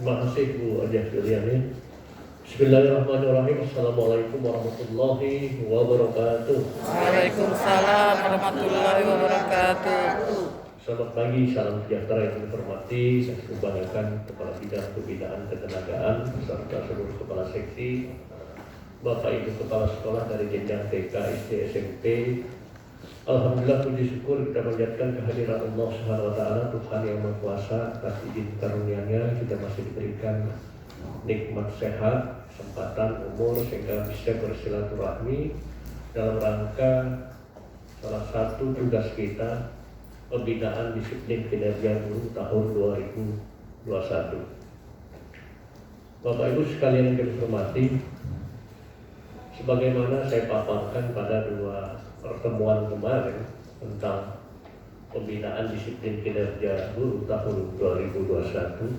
Terima kasih Bu Ajah Juliani. Bismillahirrahmanirrahim. Assalamualaikum warahmatullahi wabarakatuh. Waalaikumsalam warahmatullahi wabarakatuh. Selamat pagi, salam sejahtera yang dihormati. Saya banggakan Kepala Bidang Pembinaan Ketenagaan beserta seluruh Kepala Seksi, Bapak Ibu Kepala Sekolah dari jenjang TK, SD, SMP. Alhamdulillah, puji syukur kita panjatkan kehadiran Allah Subhanahu wa Ta'ala, Tuhan yang Maha Kuasa. Atas izin karunia-Nya kita masih diberikan nikmat sehat, kesempatan, umur sehingga bisa bersilaturahmi dalam rangka salah satu tugas kita, pembinaan disiplin kinerja guru tahun 2021. Bapak Ibu sekalian yang kami hormati, sebagaimana saya paparkan pada dua pertemuan kemarin tentang pembinaan disiplin kinerja guru tahun 2021,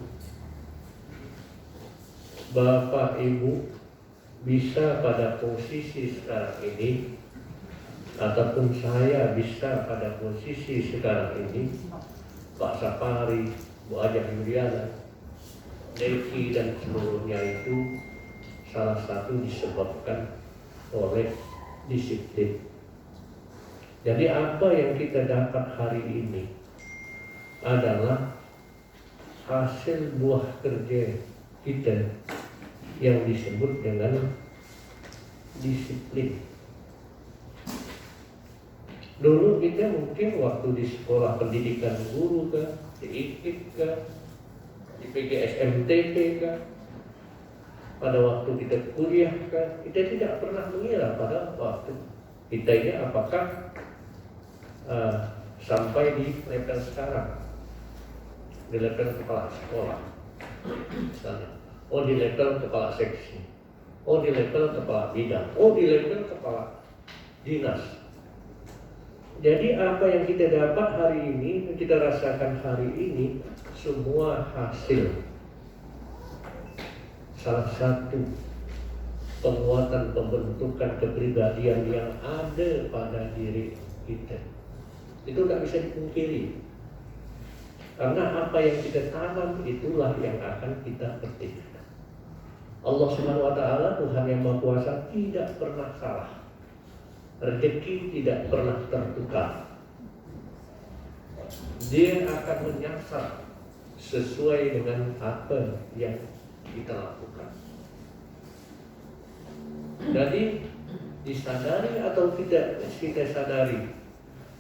Bapak Ibu bisa pada posisi sekarang ini, ataupun saya bisa pada posisi sekarang ini, Pak Sapari, Bu Ajah Juliana, Devi dan seluruhnya itu salah satu disebabkan oleh disiplin. Jadi apa yang kita dapat hari ini adalah hasil buah kerja kita yang disebut dengan disiplin. Dulu kita mungkin waktu di sekolah pendidikan guru kah, di IKIP kah, di PGSMTP kah, pada waktu kita kuliah kah, kita tidak pernah mengira pada waktu kita ini apakah sampai di level sekarang, di level kepala sekolah misalnya, di level kepala seksi, di level kepala bidang, di level kepala dinas. Jadi apa yang kita dapat hari ini, yang kita rasakan hari ini, semua hasil salah satu penguatan pembentukan kepribadian yang ada pada diri kita. Itu nggak bisa dipungkiri, karena apa yang kita tanam itulah yang akan kita petik. Allah Subhanahu wa Ta'ala, Tuhan yang Maha Kuasa, tidak pernah salah. Rezeki tidak pernah tertukar. Dia akan menyasar sesuai dengan apa yang kita lakukan. Jadi disadari atau tidak kita sadari,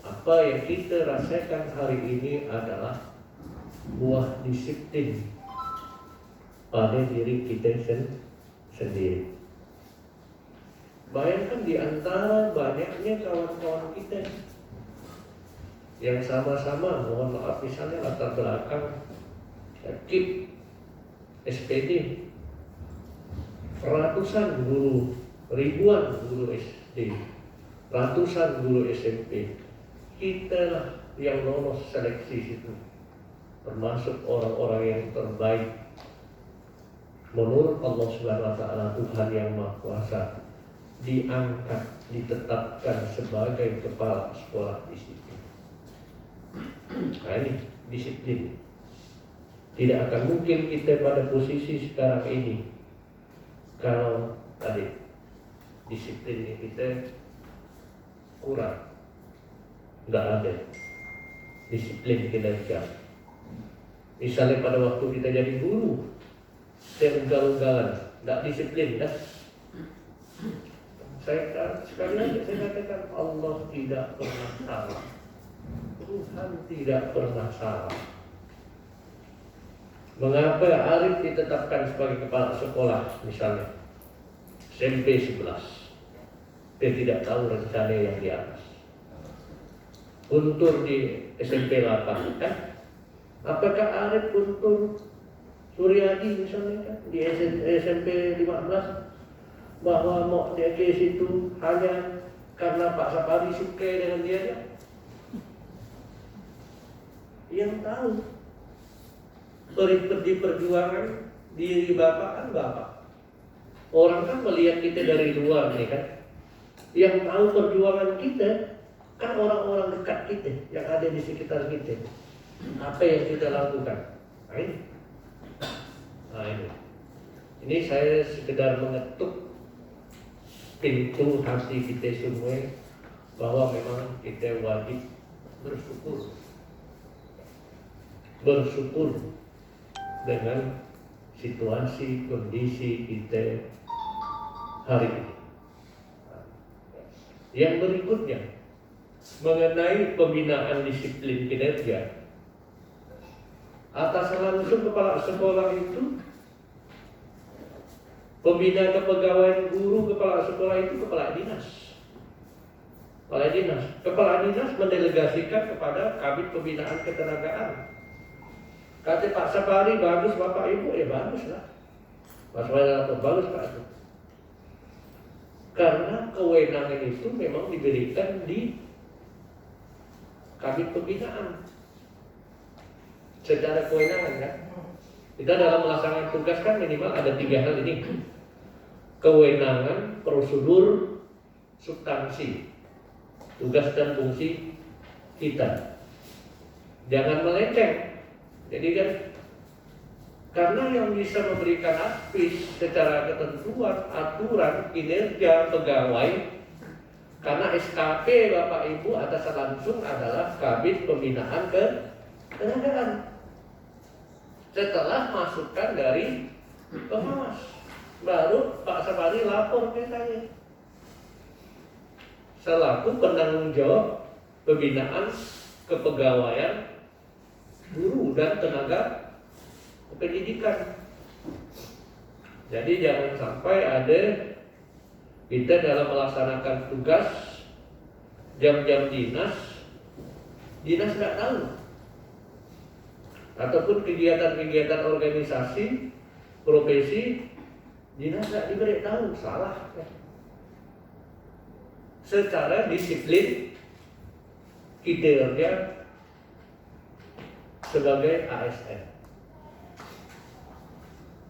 apa yang kita rasakan hari ini adalah buah disiplin pada diri kita sendiri. Bayangkan di antara banyaknya kawan-kawan kita yang sama-sama, mohon maaf, misalnya latar belakang KIP, SPD, ratusan guru, ribuan guru SD, ratusan guru SMP, kita lah yang lolos seleksi situ, termasuk orang-orang yang terbaik menurut Allah Subhanahu wa Ta'ala, Tuhan yang Maha Kuasa, diangkat, ditetapkan sebagai kepala sekolah disiplin. Nah ini disiplin. Tidak akan mungkin kita pada posisi sekarang ini kalau tadi disiplin kita kurang, nggak ada disiplin kinerja. Misalnya pada waktu kita jadi guru, saya ugal-ugalan, nggak disiplin, kan? Sekali lagi saya katakan, Allah tidak pernah salah. Tuhan tidak pernah salah. Mengapa Arif ditetapkan sebagai kepala sekolah misalnya SMP 11? Dia tidak tahu rencana yang di atas. Guntur di SMP 8 kan? Apakah Arif Guntur Suryadi misalnya kan di SMP 15 bahwa mau dia ke situ hanya karena Pak Sapari suka dengan dia kan? Yang tahu di perjuangan diri Bapak kan Bapak. Orang kan melihat kita dari luar nih kan. Yang tahu perjuangan kita kan orang-orang dekat kita yang ada di sekitar kita. Apa yang kita lakukan? Nah, Nah ini saya sekedar mengetuk pintu hati kita semua bahwa memang kita wajib bersyukur dengan situasi kondisi kita hari ini. Yang berikutnya mengenai pembinaan disiplin kinerja, atas langsung kepala sekolah itu, pembina kepegawaian guru kepala sekolah itu kepala dinas. Kepala dinas mendelegasikan kepada Kabid Pembinaan Ketenagaan. Kata Pak Sapari, bagus Bapak Ibu, ya bagus lah. Mas Wairah, bagus Pak itu. Karena kewenangan itu memang diberikan di Kabid Pembinaan secara kewenangan kan. Kita dalam melaksanakan tugas kan minimal ada 3 hal ini: kewenangan, prosedur, substansi, tugas dan fungsi kita. Jangan melenceng. Jadi kan, karena yang bisa memberikan advis secara ketentuan aturan kinerja pegawai, karena SKP Bapak Ibu atas langsung adalah Kabid Pembinaan Ketenagaan. Setelah masukan dari pengawas, baru Pak Sapari lapor ke saya selaku penanggung jawab pembinaan kepegawaian guru dan tenaga pendidikan. Jadi jangan sampai ada kita dalam melaksanakan tugas jam-jam dinas nggak tahu, ataupun kegiatan-kegiatan organisasi profesi dinas nggak diberitahu, salah. Secara disiplin kinerja sebagai ASN.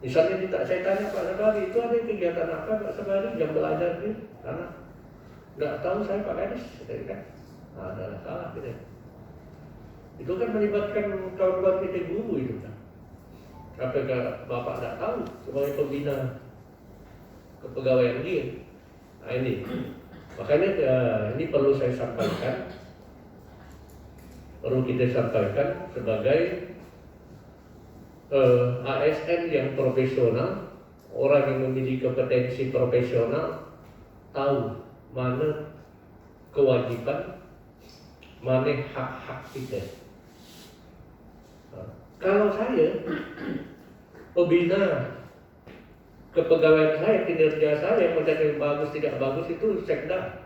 Misalnya saya tanya Pak Sabari, itu ada kegiatan apa Pak Sabari jam belajar ini? Karena nggak tahu saya Pak Kadis, kan? Nah, ada salah gitu. Itu kan melibatkan kawan-kawan kita guru itu kan. Apakah Bapak nggak tahu sebagai pembina kepegawaian dia? Nah ini, makanya ini perlu saya sampaikan, perlu kita sampaikan sebagai ASN yang profesional, orang yang memiliki kompetensi profesional, tahu mana kewajiban, mana hak-hak kita. Kalau saya pembina kepegawaian saya, kinerja saya, yang bagus tidak bagus itu sekda.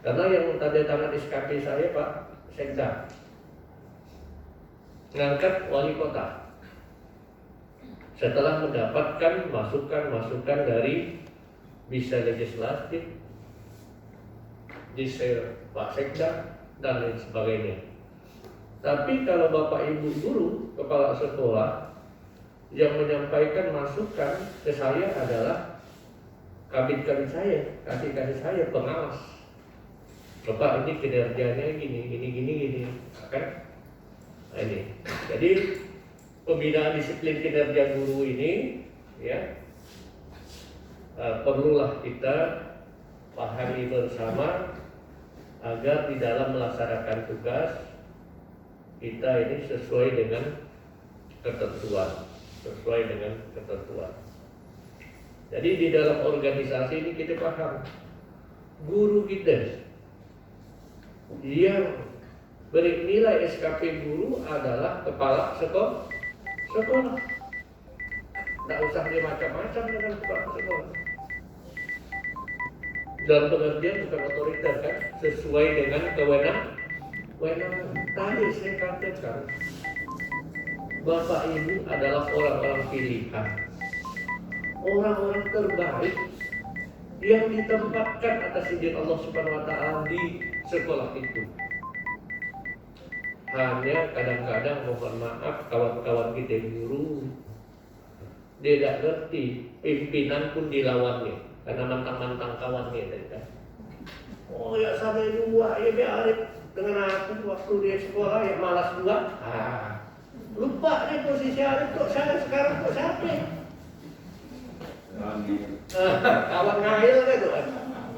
Karena yang tanda tangan SKP saya Pak Sekda, ngangkat wali kota setelah mendapatkan masukan dari bisa legislatif, bisa Pak Sekda dan lain sebagainya. Tapi kalau Bapak Ibu guru kepala sekolah yang menyampaikan masukan ke saya adalah kabin saya, kasih saya pengawas. Bapak ini kinerjanya gini, kan? Nah ini, jadi pembinaan disiplin kinerja guru ini, ya, perlulah kita pahami bersama agar di dalam melaksanakan tugas kita ini sesuai dengan ketentuan. Jadi di dalam organisasi ini kita paham, guru kita yang beri nilai SKP guru adalah kepala sekolah. Tidak usah dia macam-macam dengan kepala sekolah. Dalam pengertian bukan otoriter kan, sesuai dengan kewenangan. Tadi saya katakan, Bapak Ibu adalah orang-orang pilihan, orang-orang terbaik yang ditempatkan atas izin Allah Subhanahu Wa Taala di sekolah itu. Hanya kadang-kadang mohon maaf kawan-kawan kita guru dia tidak ngerti, pimpinan pun dilawannya karena mantang-mantang kawannya tadi kan. Oh ya sampai dua ya biarin dengan aku waktu dia sekolah ya malas dua. Lupa deh posisi Arif kok saya sekarang kok siapa? Kawan ngahil kan tuh.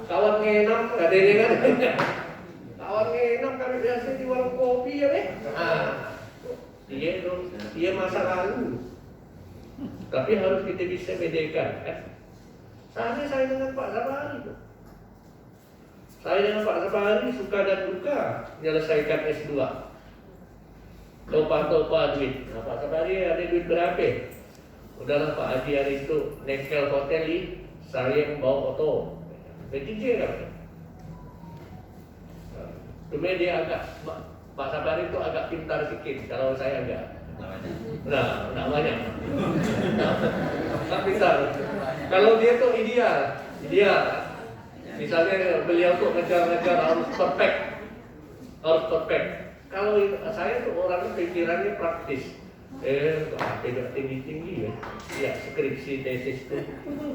Kawan ngenam nggak ada kan? Kawan ngenam kan biasa di warung kopi ya beh. Dia masa lalu. Tapi harus kita bisa bedakan kan. Saya dengan Pak Sabari tuh. Saya dengan Pak Sabari suka dan duka menyelesaikan S2. Topa duit. Nah, Pak Sabari ada duit berapa? Udahlah Pak Haji hari itu nekel hotel di saya yang bawa foto. Bertiga kan? Cuma dia agak Pak Sabari itu agak pintar sedikit. Kalau saya agak namanya. Nah, pintar. Kalau dia tuh ideal. Misalnya beliau tuh ngejar harus perfect. Kalau saya tuh orangnya pikirannya praktis. Tidak tinggi ya. Ya skripsi tesis tuh.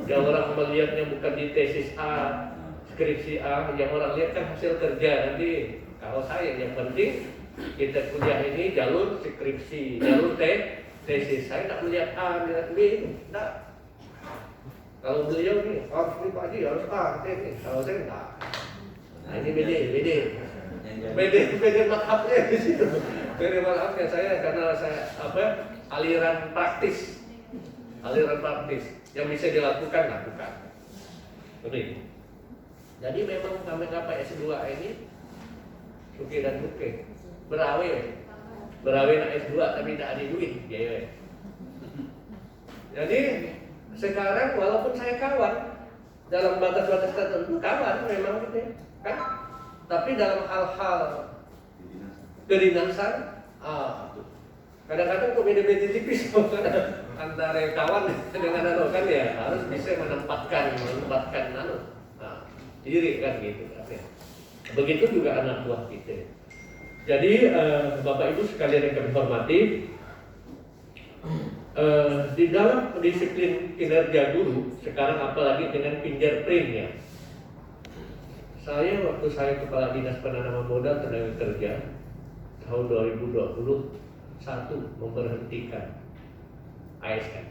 Yang orang melihatnya bukan di tesis A, skripsi A, yang orang lihat kan hasil kerja nanti. Kalau saya yang penting kita kuliah ini jalur skripsi, jalur tesis. Saya tak melihat A, melihat B itu. Nah, kalau beliau nih, ini Pak Haji harus A, ini. Kalau saya enggak. Nah ini beda maafnya di situ. Beda maafnya saya karena saya aliran praktis yang bisa lakukan. Oke. Jadi memang kami S2 ini suki dan duke. Berawe nak S2 tapi tak ada duit. Jadi sekarang walaupun saya kawan dalam batas-batas tertentu kawan memang gitu kan. Tapi dalam hal-hal kedinasan, kadang-kadang kok beda-beda tipis antara kawan dengan kan ya harus bisa menempatkan diri kan gitu. Begitu juga anak buah kita. Jadi Bapak Ibu sekalian yang kami hormati, di dalam disiplin kinerja guru sekarang apalagi dengan fingerprintnya. Waktu saya Kepala Dinas Penanaman Modal Tenaga Kerja tahun 2021 memberhentikan ASN.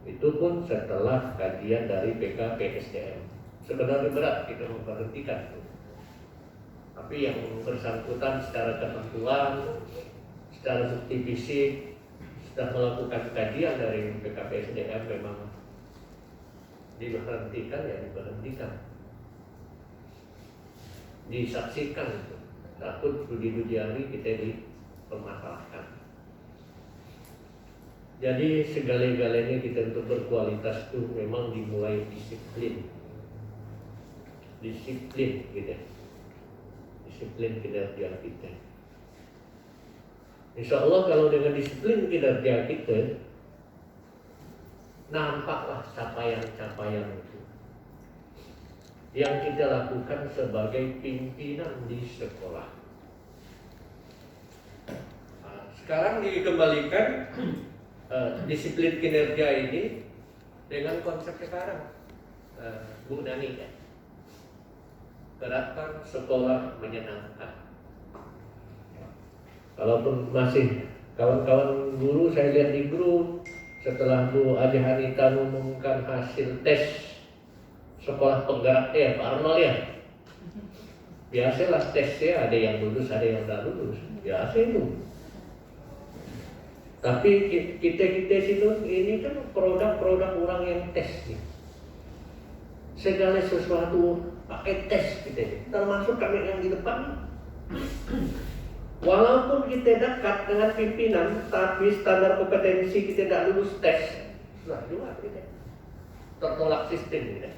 Itu pun setelah kajian dari PKPSDM. Sebenarnya berat kita memberhentikan, tapi yang bersangkutan secara ketentuan, secara bukti fisik sudah melakukan kajian dari PKPSDM memang diberhentikan, disaksikan itu. Takut budi-budiani kita dipermasalahkan. Jadi segala-galanya kita untuk berkualitas itu memang dimulai disiplin gitu. Disiplin kinerja kita. Insya Allah kalau dengan disiplin kinerja kita nampaklah capaian-capaian itu yang kita lakukan sebagai pimpinan di sekolah. Sekarang dikembalikan disiplin kinerja ini dengan konsep sekarang, Bu Nani ya. Gerakan sekolah menyenangkan. Kalaupun masih kawan-kawan guru saya lihat di grup, setelah Bu Ade Hanita mengumumkan hasil tes sekolah penggerak Pak Arnold ya, biasalah tesnya ada yang lulus, ada yang tidak lulus, biasa itu. Tapi kita situ ini kan produk orang yang tes nih. Segala sesuatu pakai tes kita, termasuk kami yang di depan. Walaupun kita dekat dengan pimpinan, tapi standar kompetensi kita tidak lulus tes, nah juga kita tertolak sistem kita.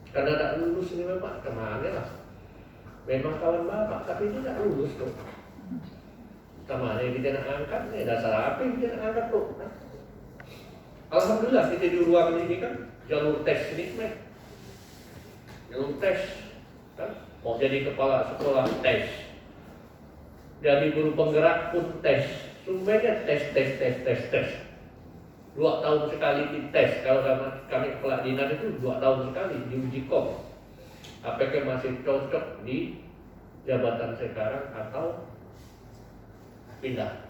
Karena tidak lulus ini memang kemana lah. Memang kawan bapak, tapi tidak lulus tuh. Kemana kita nak angkat? Dasar apa yang kita nak angkat tuh? Nah. Alhamdulillah kita di ruang ini kan jalur tes ini, jalur tes kan. Mau jadi kepala sekolah tes, jadi guru penggerak pun tes, semuanya tes. 2 tahun sekali dites. Kalau kami kepala dinas itu 2 tahun sekali diuji kom. Apakah masih cocok di jabatan sekarang atau pindah.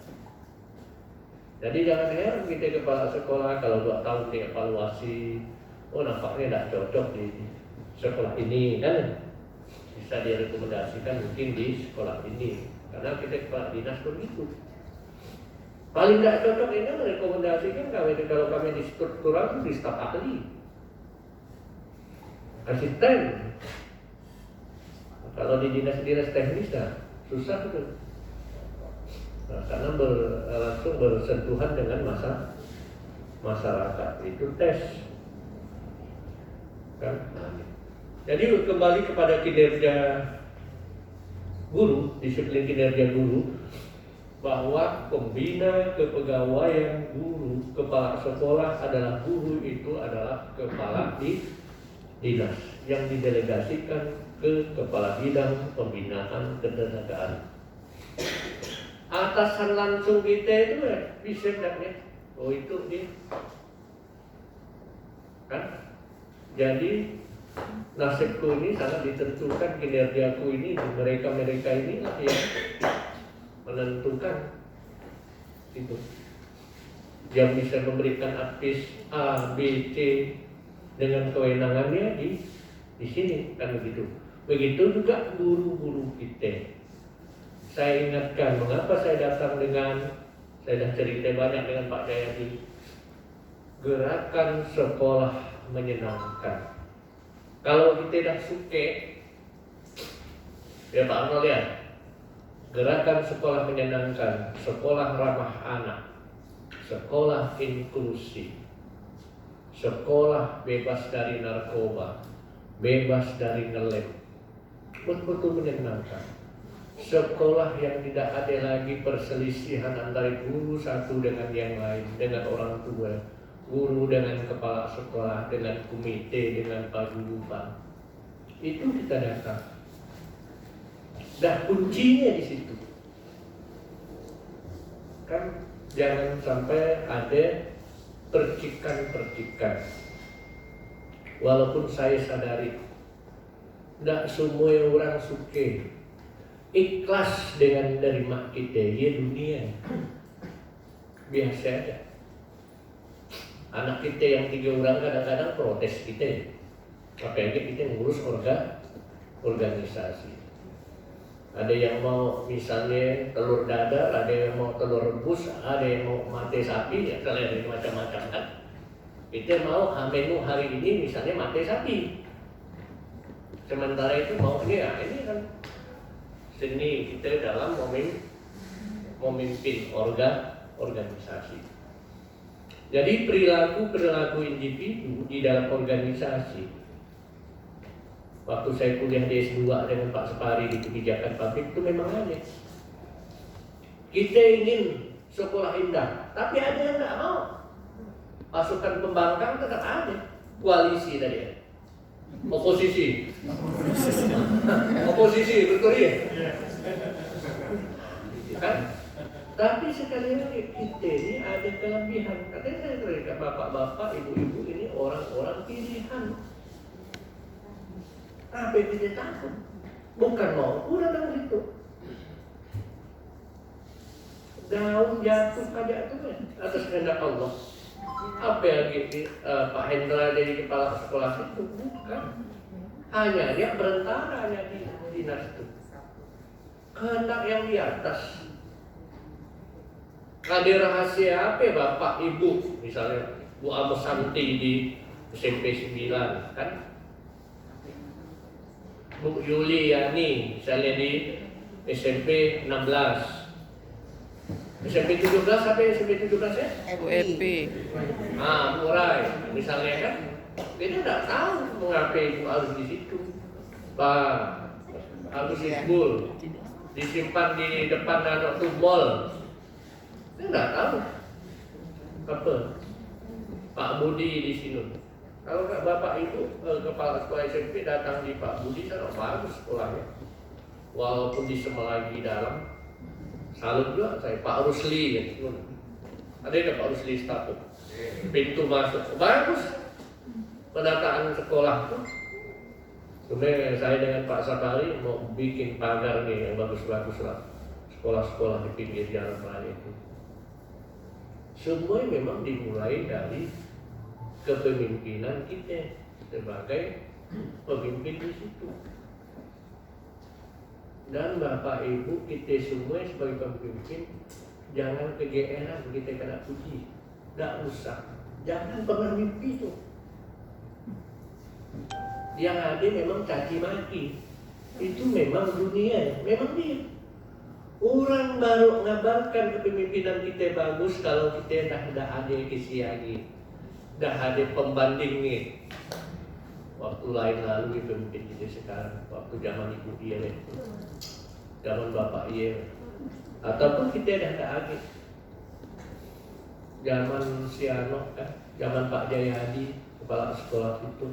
Jadi jangan heran kita kepala sekolah kalau 2 tahun dievaluasi, oh nampaknya tidak cocok di sekolah ini kan, bisa direkomendasikan mungkin di sekolah ini, karena kita kepala dinas begitu. Paling tidak cocok ini merekomendasikan kalau kami di struktural di staf ahli, asisten. Kalau di dinas-dinas teknis susah itu. Nah, karena langsung bersentuhan dengan masyarakat, itu tes kan. Jadi kembali kepada kinerja guru, disiplin kinerja guru, bahwa pembina kepegawaian guru, kepala sekolah adalah guru, itu adalah kepala dinas yang didelegasikan ke kepala bidang pembinaan ketenagaan. Atasan langsung kita itu bisa enggaknya, oh itu dia kan. Jadi nasibku ini sangat ditentukan, kinerjaku ini, mereka inilah yang menentukan itu, yang bisa memberikan advis A, B, C dengan kewenangannya di sini kan begitu. Begitu juga guru-guru kita. Saya ingatkan mengapa saya datang saya dah cerita banyak dengan Pak Jayadi, gerakan sekolah menyenangkan. Kalau kita dah suka, ya Pak Arnold ya, gerakan sekolah menyenangkan, sekolah ramah anak, sekolah inklusi, sekolah bebas dari narkoba, bebas dari ngelem, betul-betul menyenangkan. Sekolah yang tidak ada lagi perselisihan antara guru satu dengan yang lain, dengan orang tua, guru dengan kepala sekolah, dengan komite, dengan paguyuban. Itu kita datang. Dah kuncinya di situ. Kan jangan sampai ada percikan-percikan. Walaupun saya sadari tidak semua orang suka ikhlas dengan nerima kita, ya dunia biasa aja. Anak kita yang 3 orang kadang-kadang protes kita, apalagi kita ngurus organisasi. Ada yang mau misalnya telur dadar, ada yang mau telur rebus, ada yang mau mate sapi, ya kalian macam-macam kan. Kita mau menu hari ini misalnya mate sapi, sementara itu maunya ini kan seni kita dalam memimpin organisasi. Jadi perilaku individu di dalam organisasi. Waktu saya kuliah di S2 dengan Pak Separi di kebijakan publik itu memang ada. Kita ingin sekolah indah, tapi ada yang nggak mau. Pasukan pembangkang tetap ada, koalisi tadi. Oposisi, betul ya? Kan? Tapi sekali lagi kita ini ada kelebihan. Katanya saya cerita, bapak-bapak, ibu-ibu ini orang-orang pilihan. Apa yang kita takut? Bukan mau datang situ. Daun jatuh atas kehendak Allah. Apa yang Pak Hendra jadi kepala sekolah itu? Bukan. Hanya dia berentara hanya di dinas itu. Kehendak yang di atas. Ada rahasia apa Bapak Ibu, misalnya Bu Amusanti di SMP 9 kan? Bu Yuliani misalnya di SMP 16. SMP 17 apa SMP 17 ya? Bu Epi. Bu Rai misalnya kan, kita tidak tahu mengapa Ibu harus di situ. Pak harus Iqbal disimpan di depan anak tumbol. Kita tidak tahu apa. Pak Budi di sini. Kalau Bapak itu kepala sekolah SMP datang di Pak Budi, sangat bagus sekolahnya. Walaupun di Semelagi dalam. Salut juga saya, Pak Rusli ya. Ada nggak Pak Rusli stafus? Pintu masuk bagus. Penataan sekolah tuh. Sebenarnya saya dengan Pak Sabari mau bikin pagar nih yang bagus-bagus lah. sekolah-sekolah di pinggir jalan raya itu. Semua memang dimulai dari kepemimpinan kita sebagai pemimpin di situ. Dan Bapak Ibu kita semua sebagai pemimpin jangan kegeeran kita kena puji. Tidak usah. Jangan pernah mimpi itu. Yang ada memang caci maki. Itu memang dunia, memang dia. Orang baru ngabarkan kepemimpinan kita bagus kalau kita dah ada kisi lagi, dah ada pembandingnya. Waktu lain lalu pemimpin kita sekarang, waktu zaman ibu dia, zaman bapak dia, ataupun kita dah ada. Zaman si Anok kan, zaman Pak Jayadi, kepala sekolah itu,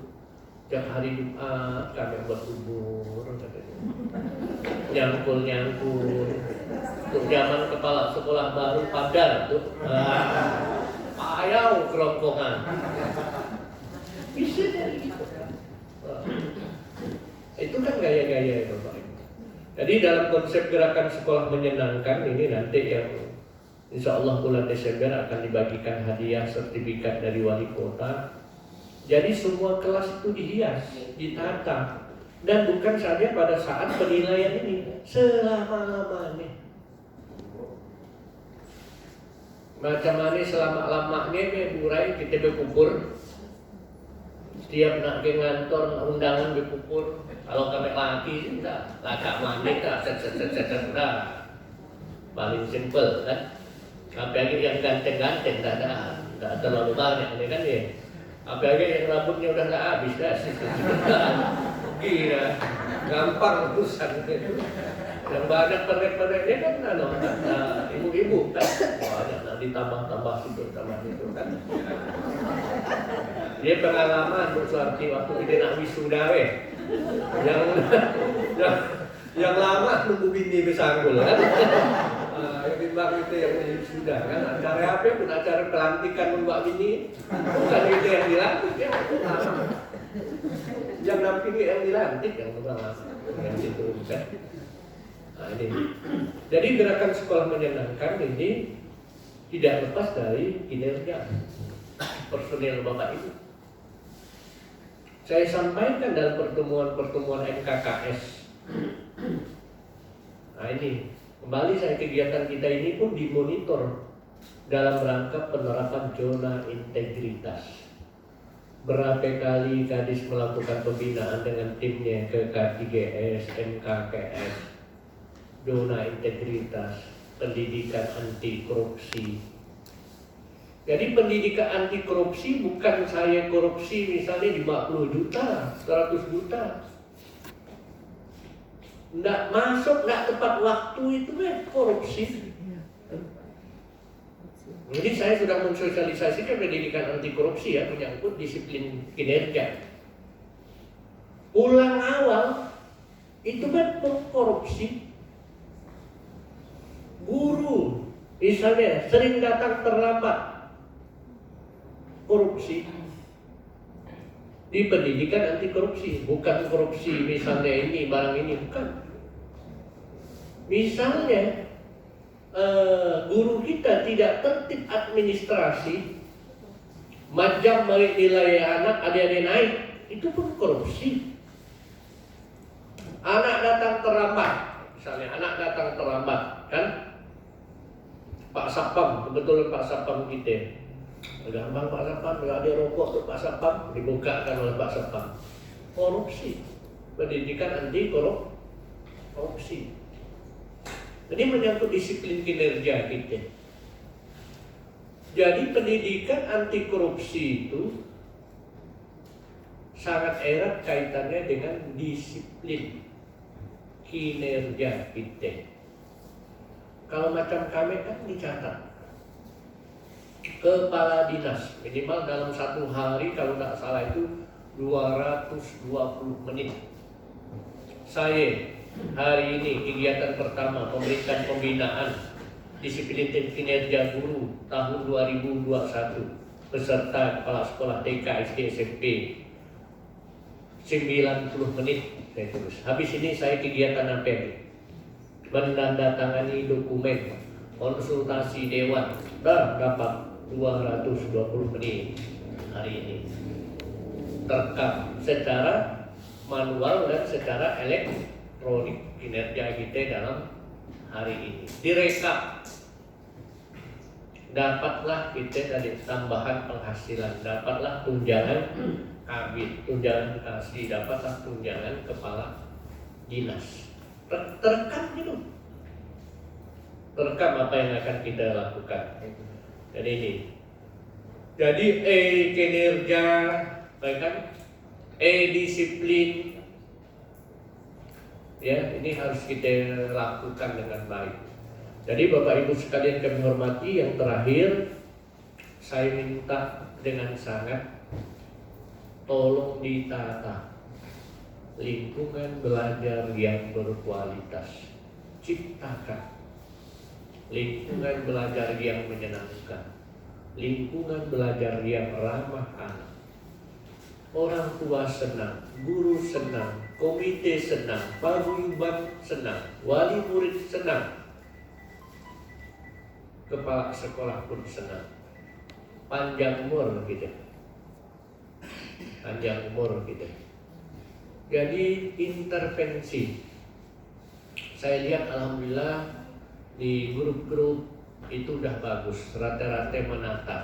tiap hari Jumat kami buat bubur, katanya. Nyangkul. Untuk zaman kepala sekolah baru Padar tuh, payau kerongkongan. Bisa dari gitu. Itu kan gaya-gaya itu Pak. Jadi dalam konsep gerakan sekolah menyenangkan ini nanti yang insya Allah bulan Desember akan dibagikan hadiah sertifikat dari wali kota. Jadi semua kelas itu dihias, ditata, dan bukan saja pada saat penilaian ini, selama-lamanya. Macam mana selama-lamanya burai kita berkumpul. Setiap nak ke ngantor undangan berkumpul. Kalau kami laki sudah, lagak mandi dah, dah. Paling simple kan. Apalagi yang ganteng-ganteng tak terlalu banyak ini kan ya. Apalagi yang rambutnya udah nggak habis dah, gila, gampang urusan itu. Yang banyak pendek-pendeknya kan ibu-ibu kan, banyak nanti tambah situ kan. Dia pengalaman Bu Suarti waktu kita nak wisuda yang lama nunggu bini besanggul kan. Yang timbang itu yang sudah kan, acara apa pun acara pelantikan membuat bini, bukan itu yang dilantik ya. Yang dampingi yang dilantik yang pertama, yang itu kan. Nah ini, jadi gerakan sekolah menyenangkan ini tidak lepas dari kinerja personil Bapak Ibu. Saya sampaikan dalam pertemuan NKKS. Nah ini, kembali saya kegiatan kita ini pun dimonitor dalam rangka penerapan zona integritas. Berapa kali Kadis melakukan pembinaan dengan timnya ke K3GS, NKKS, zona integritas, pendidikan anti korupsi. Jadi pendidikan anti korupsi bukan saya korupsi misalnya 50 juta, 100 juta. Nggak masuk, nggak tepat waktu itu korupsi. Jadi saya sudah mensosialisasikan pendidikan anti korupsi ya, menyangkut disiplin kinerja. Ulang awal itu korupsi. Guru misalnya sering datang terlambat, korupsi. Di pendidikan anti korupsi, bukan korupsi misalnya ini barang ini, bukan. Misalnya guru kita tidak tertib administrasi, majam nilai anak adik-adik naik, itu pun korupsi. Anak datang terlambat, misalnya anak datang terlambat, kan? Pak Sapam, kebetulan Pak Sapam kita, gampang Pak Sapam, nggak ada rokok tuh Pak Sapam, dibukakan oleh Pak Sapam. Korupsi, pendidikan anti korupsi. Jadi menyangkut disiplin kinerja kita. Jadi pendidikan anti korupsi itu sangat erat kaitannya dengan disiplin kinerja kita. Kalau macam kami kan dicatat kepala dinas minimal dalam satu hari kalau tidak salah itu 220 menit. Saya hari ini kegiatan pertama pemberitaan pembinaan disiplin kinerja guru tahun 2021 beserta kepala sekolah TK, SD, SMP 90 menit saya terus. Habis ini saya kegiatan apa ini? menandatangani dokumen konsultasi dewan dan dapat 220 menit hari ini, terekam secara manual dan secara elektronik kinerja kita dalam hari ini, direkam. Dapatlah kita dari tambahan penghasilan, dapatlah tunjangan kabit, tunjangan kasih, dapatlah tunjangan kepala dinas. Terekam gitu, terekam apa yang akan kita lakukan. Jadi ini, jadi kinerja, baik kan? Disiplin, ya ini harus kita lakukan dengan baik. Jadi Bapak Ibu sekalian kami hormati, yang terakhir saya minta dengan sangat tolong ditata lingkungan belajar yang berkualitas. Ciptakan lingkungan belajar yang menyenangkan, lingkungan belajar yang ramah anak. Orang tua senang, guru senang, komite senang, paguyuban senang, wali murid senang, kepala sekolah pun senang. Panjang umur gitu, panjang umur gitu. Jadi intervensi, saya lihat alhamdulillah di grup-grup itu udah bagus, rata-rata menata.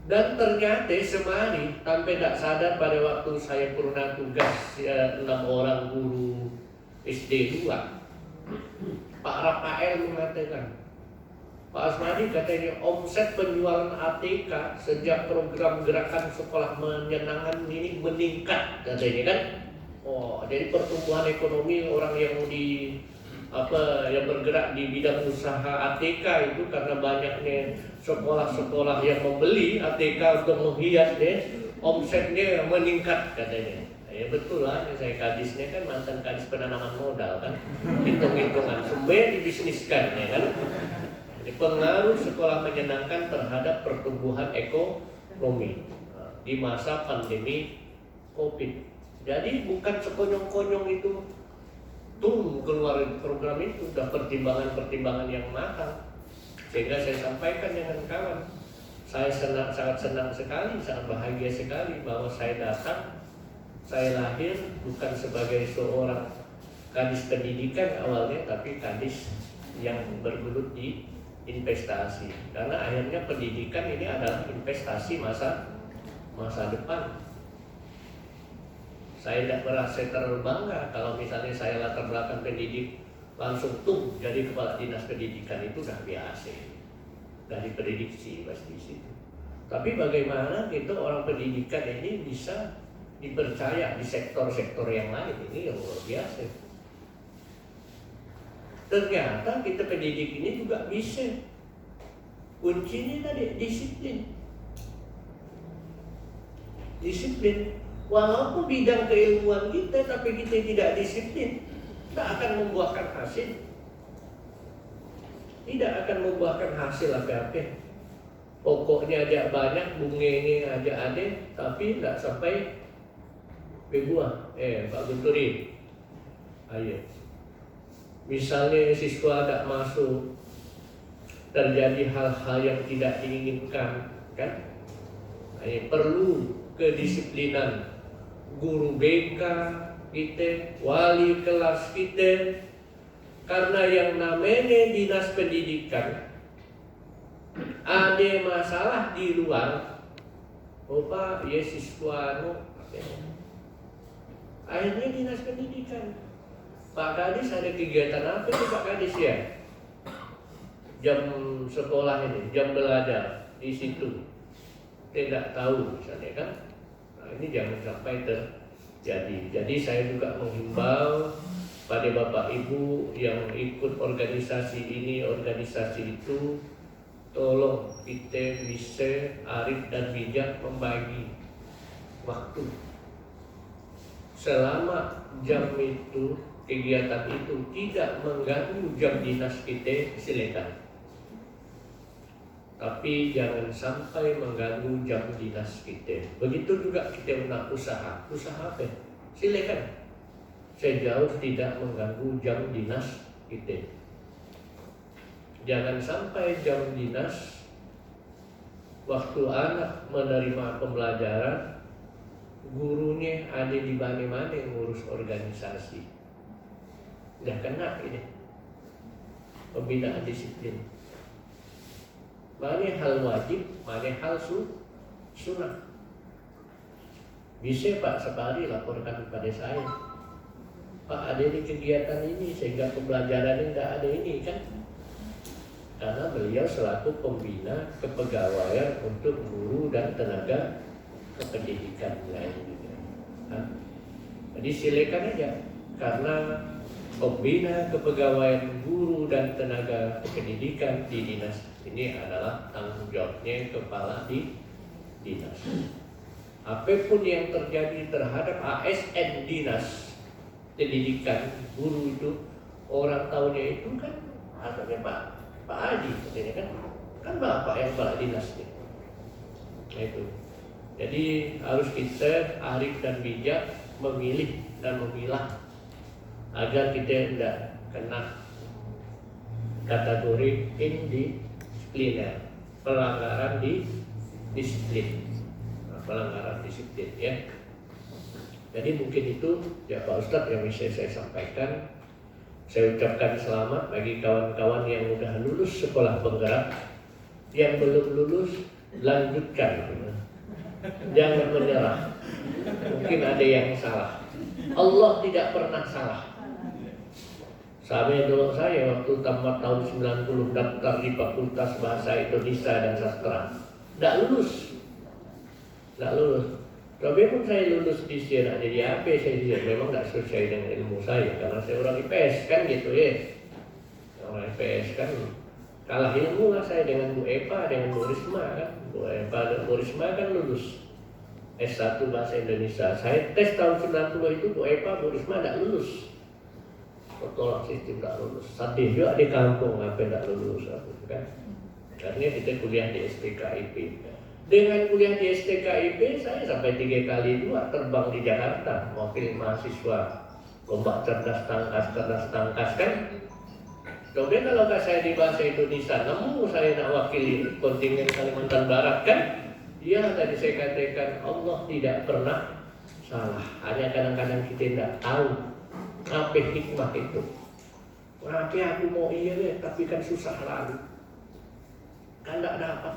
Dan ternyata semari sampai tak sadar pada waktu saya pernah tugas 6 orang guru SD 2, Pak Rafael mengatakan, Pak Asmadi katanya omset penjualan ATK sejak program gerakan sekolah menyenangkan ini meningkat katanya kan. Oh, jadi pertumbuhan ekonomi orang yang yang bergerak di bidang usaha ATK itu karena banyaknya sekolah-sekolah yang membeli ATK untuk menghias omsetnya meningkat katanya. Ya betul lah, saya kadisnya kan mantan kadis penanaman modal kan, hitung-hitungan sumber dibisniskan ya kan. Jadi pengaruh sekolah menyenangkan terhadap pertumbuhan ekonomi di masa pandemi COVID. Jadi bukan sekonyong-konyong itu keluar program itu, sudah pertimbangan-pertimbangan yang matang. Sehingga saya sampaikan dengan kawan, saya sangat senang sekali, sangat bahagia sekali bahwa saya datang, saya lahir bukan sebagai seorang kadis pendidikan awalnya, tapi kadis yang bergelut di investasi. Karena akhirnya pendidikan ini adalah investasi masa depan. Saya tidak merasa terlalu bangga kalau misalnya saya latar belakang pendidik langsung jadi kepala dinas pendidikan, itu udah biasa, dari prediksi pasti situ. Tapi bagaimana kita orang pendidikan ini bisa dipercaya di sektor-sektor yang lain, ini yang luar biasa. Ternyata kita pendidik ini juga bisa. Kuncinya tadi disiplin. Disiplin. Walaupun bidang keilmuan kita, tapi kita tidak disiplin, tidak akan membuahkan hasil. Tidak akan membuahkan hasil apa-apa. Pokoknya aja banyak, bunganya aja ada, tapi tidak sampai berbuah. Pak Gunturi, ayo. Misalnya siswa tidak masuk, terjadi hal-hal yang tidak diinginkan, kan? Perlu kedisiplinan guru BK kita, wali kelas kita, karena yang namanya dinas pendidikan ada masalah di luar. Oh Pak, ya siswa akhirnya dinas pendidikan, Pak Kadis ada kegiatan apa itu Pak Kadis ya? Jam sekolah ini, jam belajar di situ, tidak tahu misalnya kan. Ini jangan sampai terjadi. Jadi saya juga menghimbau pada Bapak Ibu yang ikut organisasi ini, organisasi itu, tolong kita bisa arif dan bijak membagi waktu. Selama jam itu, kegiatan itu tidak mengganggu jam dinas kita, silakan. Tapi jangan sampai mengganggu jam dinas kita. Begitu juga kita nak usaha apa? Silakan. Sejauh tidak mengganggu jam dinas kita. Jangan sampai jam dinas, waktu anak menerima pembelajaran, gurunya ada di mana-mana ngurus organisasi. Nggak kena ini pembinaan disiplin. Mana hal wajib, mana hal sunnah. Bisa Pak Sapari laporkan kepada saya, Pak ada di kegiatan ini sehingga pembelajaran tidak ada ini kan? Karena beliau selaku pembina kepegawaian untuk guru dan tenaga kependidikan lainnya. Jadi silakan aja, karena pembina kepegawaian guru dan tenaga kependidikan di dinas ini adalah tanggung jawabnya kepala di dinas. Apapun yang terjadi terhadap ASN dinas pendidikan guru itu, orang tahunya itu kan asalnya Pak Adi, kan bapak yang kepala dinas itu. Nah, itu. Jadi harus kita arif dan bijak memilih dan memilah agar kita tidak kena kategori indisipliner, pelanggaran di disiplin, pelanggaran disiplin ya. Jadi mungkin itu ya Pak Ustadz yang bisa saya sampaikan. Saya ucapkan selamat bagi kawan-kawan yang sudah lulus sekolah penggerak. Yang belum lulus, lanjutkan. Jangan menyerah. Mungkin ada yang salah. Allah tidak pernah salah. Sampai dulu saya waktu tamat tahun 90 daftar di Fakultas Bahasa Indonesia dan Sastra. Tidak lulus. Tapi pun saya lulus di sini, jadi apa saya memang tidak sesuai dengan ilmu saya, karena saya orang IPS kan gitu ya. Orang IPS kan kalah ilmu lah saya dengan Bu Epa, dengan Bu Risma kan. Bu Epa dan Bu Risma kan lulus S1 Bahasa Indonesia. Saya tes tahun 90 itu Bu Epa, Bu Risma tidak lulus. Tolak sistem tidak lulus. Sedih juga di kampung apa tidak lulus kan. Karena kita kuliah di STKIP. Dengan kuliah di STKIP, saya sampai 3 kali 2 terbang di Jakarta, mewakili mahasiswa lomba cerdas tangkas kan. Kemudian kalau saya di Bahasa Indonesia, nemu saya nak wakili kontingen Kalimantan Barat kan. Ya tadi saya katakan Allah tidak pernah salah. Hanya kadang-kadang kita tidak tahu apa hikmah itu. Kenapa aku mau iya deh, tapi kan susah lalu. Kan tidak dapat.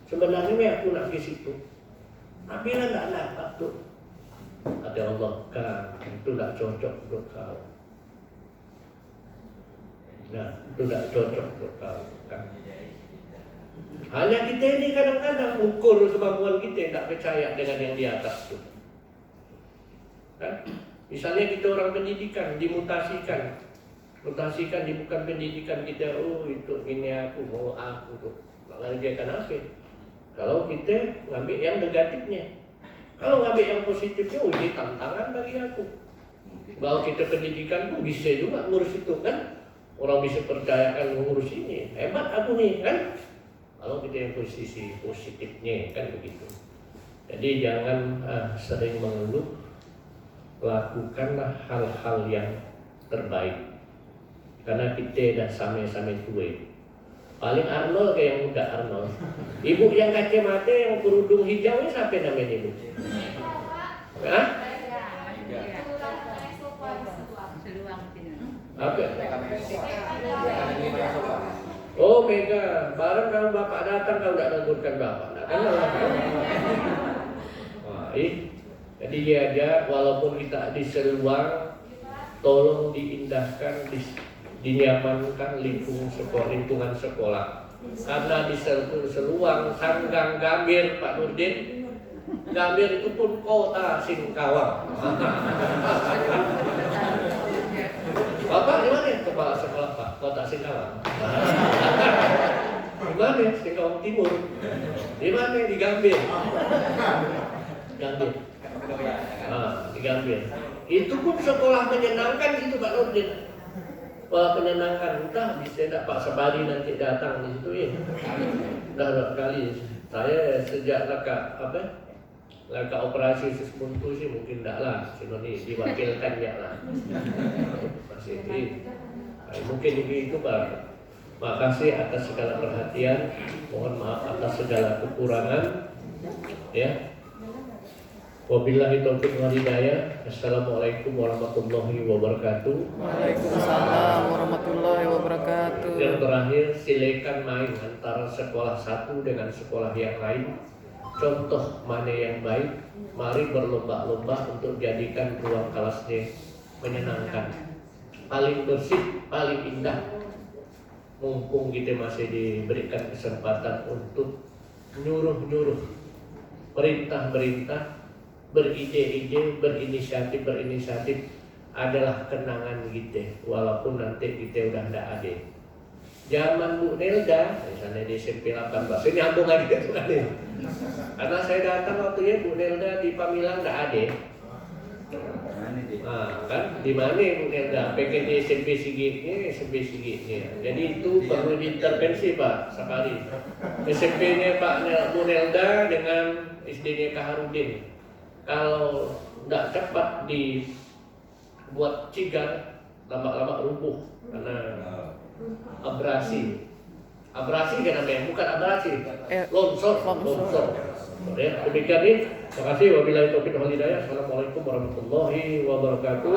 Sebenarnya aku nak ke situ, tapi lah tidak dapat tuh. Kata Allah, kan itu tidak cocok untuk kau. Nah, itu tidak cocok untuk kau. Kan? Hanya kita ini kadang-kadang ukur kemampuan kita tidak percaya dengan yang di atas tuh. Kan? Misalnya kita orang pendidikan dimutasikan, di bukan pendidikan kita. Oh itu ini aku mau aku tuh. Lalu dia kenapa? Kalau kita ngambil yang negatifnya, kalau ngambil yang positifnya, ini tantangan bagi aku. Kalau kita pendidikan pun bisa juga ngurus itu kan, orang bisa percayakan ngurus ini, hebat aku nih kan. Kalau kita yang posisi positifnya kan begitu. Jadi jangan sering mengeluh, lakukanlah hal-hal yang terbaik. Karena kita dah sama-sama tua. Paling Arnold kayak yang muda Arnold. Ibu yang kacamata yang kerudung hijau siapa namanya ibu? Hah? Apa? Oh Mega, bareng kalau bapak datang kau tidak nangkutkan bapak, nah, kan wah, jadi dia aja walaupun kita di seruang, tolong diindahkan, dinyamankan lingkungan sekolah. Karena di seruang Sanggang Gambir Pak Nurdin, Gambir itu pun kota Singkawang. Bapak di mana kepala sekolah Pak? Kota Singkawang. Di mana? Singkawang Timur. Di mana? Di Gambir. Gambir. Di Gambir. Itu pun sekolah menyenangkan itu Pak Nurdin. Menyenangkan, entah bisa tak Pak Sabari nanti datang di situ ya. Dah kali saya sejak lekat Langkah operasi sus buntu sih mungkin enggak lah, sinoni diwakilkan ya lah. Masih ini, mungkin itu Pak. Makasih atas segala perhatian, mohon maaf atas segala kekurangan. Ya. Wabillahi taufiq wal hidayah. Assalamualaikum warahmatullahi wabarakatuh. Waalaikumsalam warahmatullahi wabarakatuh. Yang terakhir, silakan main antara sekolah satu dengan sekolah yang lain. Contoh mana yang baik, mari berlomba-lomba untuk jadikan ruang kelasnya menyenangkan, paling bersih, paling indah. Mumpung kita masih diberikan kesempatan untuk nyuruh-nyuruh, perintah-perintah, beride-ide, berinisiatif adalah kenangan kita, walaupun nanti kita udah tidak ada. Zaman Bu Nelda, misalnya di SMP 18, ini nyambung lagi tuh kan. Karena saya datang waktu ya Bu Nelda di Pamilang tidak ada. Nah, kan di mana Bu Nelda? Pengen di SMP Sigitnya. Jadi itu perlu diintervensi Pak sekali. SMP-nya Pak Bu Nelda dengan SD-nya Kaharudin. Kalau tidak cepat dibuat cigar, lama-lama rubuh karena abrasi kan namanya, bukan abrasi, longsor. Ya, demikian ini. Terima kasih. Wabillahi taufiq wal hidayah. Assalamualaikum warahmatullahi wabarakatuh.